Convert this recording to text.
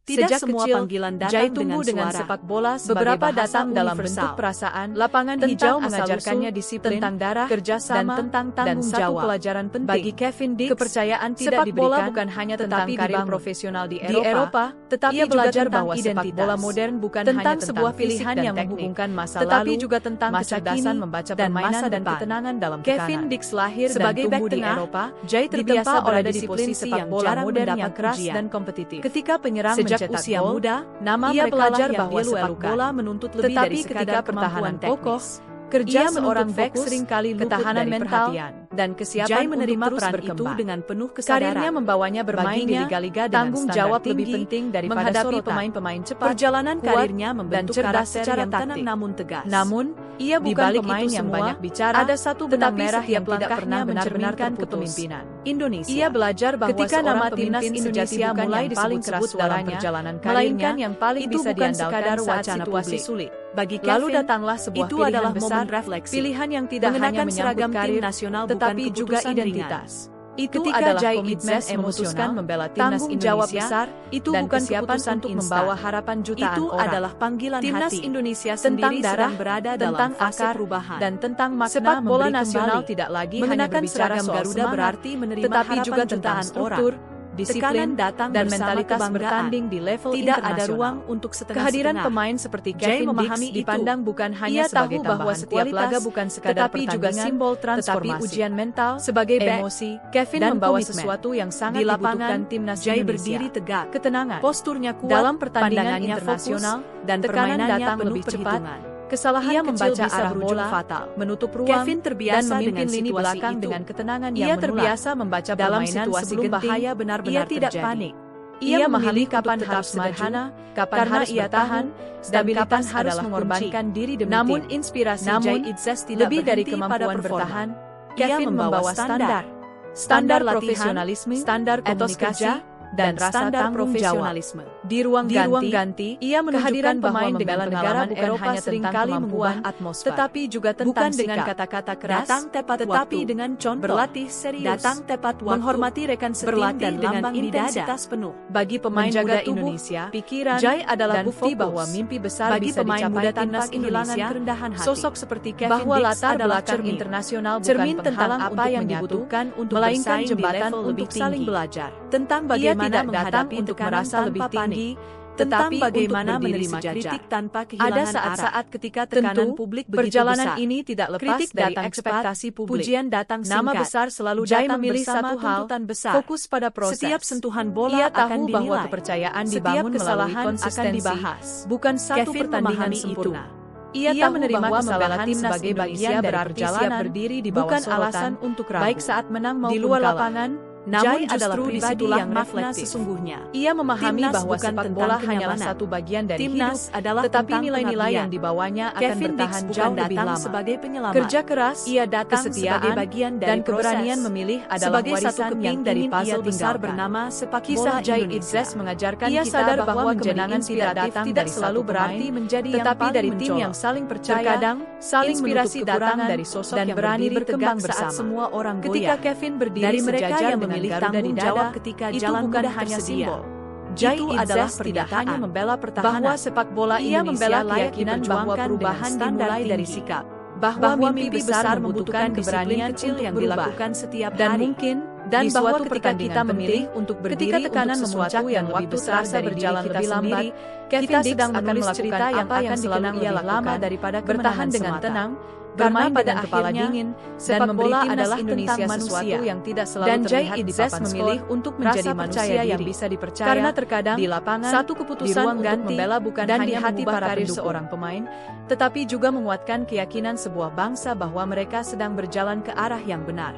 Tidak Sejak semua kecil, panggilan datang Jai tumbuh dengan suara. sepak bola sebagai Beberapa bahasa datang dalam universal. bentuk perasaan, Lapangan tentang hijau asal-usul, mengajarkannya disiplin, tentang darah, kerjasama, dan tentang tanggung satu jawab. pelajaran penting. Bagi Kevin Dix, kepercayaan tidak sepak bola diberikan bukan hanya tentang tetapi karir dibangun. profesional di Eropa, tetapi ia juga belajar tentang bahwa sepak identitas. bola modern bukan Tentang hanya tentang sebuah fisik pilihan dan yang teknik, menghubungkan masa tetapi lalu, juga tentang masa kecerdasan kini, membaca dan permainan masa dan depan. ketenangan dalam Kevin tekanan. Dix lahir Sebagai dan tumbuh bek di tengah, Eropa, Jai terbiasa terbiasa berada berada di di posisi posisi sepak yang bola jarang modern mendapat yang keras pujian. dan kompetitif. Ketika penyerang Sejak mencetak usia gol, muda, nama ia mereka belajar yang bahwa dia sepak luelukan. bola menuntut lebih Tetapi dari ketika sekadar pertahanan kemampuan kokoh, teknis. kerja Ia seorang menuntut bek fokus, seringkali luput ketahanan dari mental, perhatian, dan kesiapan Jai untuk menerima terus peran berkembang. itu dengan penuh kesadaran. Karirnya membawanya bermain di Baginya, liga-liga dengan tanggung standar jawab tinggi, lebih penting daripada menghadapi sorotan. pemain-pemain cepat, Perjalanan kuat, karirnya dan membentuk cerdas karakter secara yang tenang taktik. namun tegas. Namun, ia Di bukan balik pemain itu yang semua, banyak bicara, ada satu benang tetapi merah setiap yang tidak langkahnya pernah benar-benar mencerminkan terputus. kepemimpinan. Indonesia. Ia belajar bahwa Ketika seorang nama timnas pemimpin Indonesia sejati bukan mulai yang paling disebut keras dalam suaranya, perjalanan melainkan karirnya, yang paling itu bisa bukan diandalkan sekadar saat wacana situasi publik. sulit. Bagi Lalu Kevin, datanglah sebuah itu pilihan adalah besar, momen refleksi. pilihan yang tidak hanya Mengenakan menyangkut seragam tim karir, nasional tetapi bukan juga keputusan identitas. Itu Ketika adalah Jai komitmen Idzes memutuskan emosional, membela timnas tanggung jawab Indonesia, besar, itu dan bukan kesiapan keputusan untuk instan. membawa harapan jutaan Itu orang. adalah panggilan Timnas hati. Indonesia Tentang sendiri darah, sedang berada tentang dalam fase akar, perubahan, dan tentang makna sepak bola memberi nasional kembali. tidak lagi hanya Mengenakan berbicara seragam soal Garuda semangat, berarti menerima tetapi harapan juga tentang jutaan struktur, orang. disiplin, Tekanan datang dan bersama mentalitas kebanggaan. bertanding di level Tidak internasional. ada ruang untuk setengah-setengah. Kehadiran pemain seperti Jai Kevin Dix memahami itu. dipandang bukan hanya Ia sebagai tahu bahwa tambahan setiap kualitas, laga bukan sekadar tetapi juga pertandingan, simbol tetapi transformasi. ujian mental, Sebagai back, emosi, Kevin dan membawa komitmen. sesuatu yang sangat Di lapangan, dibutuhkan timnas Jai Indonesia. berdiri tegak, Ketenangan, posturnya kuat, dalam pertandingan pandangannya internasional, fokus, dan tekanan permainannya datang penuh lebih cepat. perhitungan. Kesalahan Ia kecil membaca bisa arah berujung bola, fatal, menutup ruang, Kevin terbiasa dan memimpin dengan lini situasi belakang itu. dengan ketenangan yang Ia menular. terbiasa membaca Dalam permainan situasi sebelum genting, bahaya benar-benar ia tidak terjadi. panik. Ia memahami memilih kapan untuk harus tetap maju, sederhana, kapan karena harus ia bertahan, tahu dan stabilitas kapan harus adalah mengorbankan kunci. diri demi Namun tim. inspirasi Namun, Jai Idzes tidak lebih dari berhenti kemampuan pada performa. bertahan, Ia Kevin membawa standar. Standar latihan, profesionalisme, standar etos komunikasi, kerja, dan rasa standar tanggung jawab. profesionalisme. Di ruang ganti, ia menunjukkan kehadiran bahwa pemain membela dengan negara pengalaman bukan Eropa hanya tentang seringkali kemampuan, mengubah atmosfer. tetapi juga tentang Bukan dengan sikap. kata-kata keras, Datang tepat tetapi waktu, dengan contoh. berlatih serius, Datang tepat waktu, menghormati rekan setim berlatih dan dengan lambang di dada. intensitas penuh. Bagi pemain Menjaga muda tubuh, Indonesia, pikiran, Jai adalah dan bukti fokus. bahwa mimpi besar Bagi bisa pemain dicapai muda tanpa timnas kehilangan Indonesia, kerendahan hati. sosok seperti Kevin Bahwa Dix latar adalah belakang cermin. internasional bukan Cermin tentang penghalang apa untuk yang menyatu, dibutuhkan untuk melainkan bersaing di jembatan level untuk lebih saling tinggi. belajar. Tentang Ia bagaimana tidak datang menghadapi untuk tekanan merasa lebih tanpa panik. tinggi, Tentang tetapi bagaimana untuk berdiri menerima sejajar. kritik tanpa kehilangan Ada arah. saat-saat ketika tekanan Tentu, publik begitu perjalanan besar. ini tidak lepas Kritik dari datang ekspektasi cepat, publik. pujian datang Nama singkat. besar selalu Jai datang memilih bersama satu hal, tuntutan besar. fokus pada proses. Setiap sentuhan bola Ia akan tahu bahwa dinilai. kepercayaan Setiap dibangun melalui kesalahan konsistensi, akan dibahas. bukan satu Kevin pertandingan memahami sempurna. itu. Ia Ia tahu menerima bahwa membela kesalahan timnas sebagai Indonesia bagian dari berarti perjalanan, siap berdiri di bawah bukan sorotan, alasan untuk ragu. baik saat menang maupun Di luar kalah. lapangan, Namun Jai adalah justru pribadi disitulah yang makna reflektif. sesungguhnya. Ia memahami Timnas bahwa bukan sepak tentang bola hanyalah kenyamanan. satu bagian dari Timnas hidup, adalah tetapi tentang nilai-nilai pengabdian. yang dibawanya akan Kevin Dix bertahan bukan jauh lebih datang lama. sebagai penyelamat. Kerja keras, Ia datang kesetiaan, sebagai bagian dari dan keberanian proses. memilih adalah Sebagai satu warisan keping yang dari ingin puzzle ia besar tinggalkan. bernama sepak Kisah bola Jai Indonesia. Idzes mengajarkan Ia kita sadar bahwa bahwa kemenangan inspiratif tidak dari selalu satu berarti pemain, menjadi yang tetapi paling dari tim mencolok. yang saling percaya, Terkadang, saling inspirasi menutup datang kekurangan dari sosok dan yang berani berdiri berkembang tegak bersama. saat semua orang Ketika goyah. Kevin berdiri Dari mereka sejajar yang dengan memilih Garuda di tanggung dada, jawab ketika itu jalan bukan mudah hanya tersedia. simbol. Jai Itu Idzes adalah tidak pernyataan hanya membela pertahanan, bahwa sepak bola ia Indonesia membela layak keyakinan bahwa diperjuangkan perubahan dengan standar dimulai dari tinggi. sikap, bahwa mimpi mimpi besar besar membutuhkan membutuhkan keberanian disiplin kecil untuk yang berubah. dilakukan setiap Dan hari. mungkin, Dan di bahwa suatu ketika pertandingan kita memilih penting, untuk ketika berdiri tekanan untuk memuncak sesuatu dan yang waktu lebih besar terasa dari berjalan diri kita lebih lambat, sendiri, Kevin kita Dix sedang akan menulis melakukan cerita yang apa yang akan selalu dikenang ia lebih lama lakukan, daripada bertahan kemenangan dengan semata. tenang, Karena bermain pada dengan kepala akhirnya, dingin, sepak dan memberi bola timnas adalah Indonesia tentang sesuatu manusia. yang tidak selalu Dan Jai terlihat di Idzes papan memilih skor, untuk menjadi rasa manusia percaya yang diri. bisa dipercaya. Karena terkadang, Di lapangan, satu keputusan di ruang untuk ganti, membela bukan dan hanya di hati mengubah para karir pendukung. seorang pemain, tetapi juga menguatkan keyakinan sebuah bangsa bahwa mereka sedang berjalan ke arah yang benar.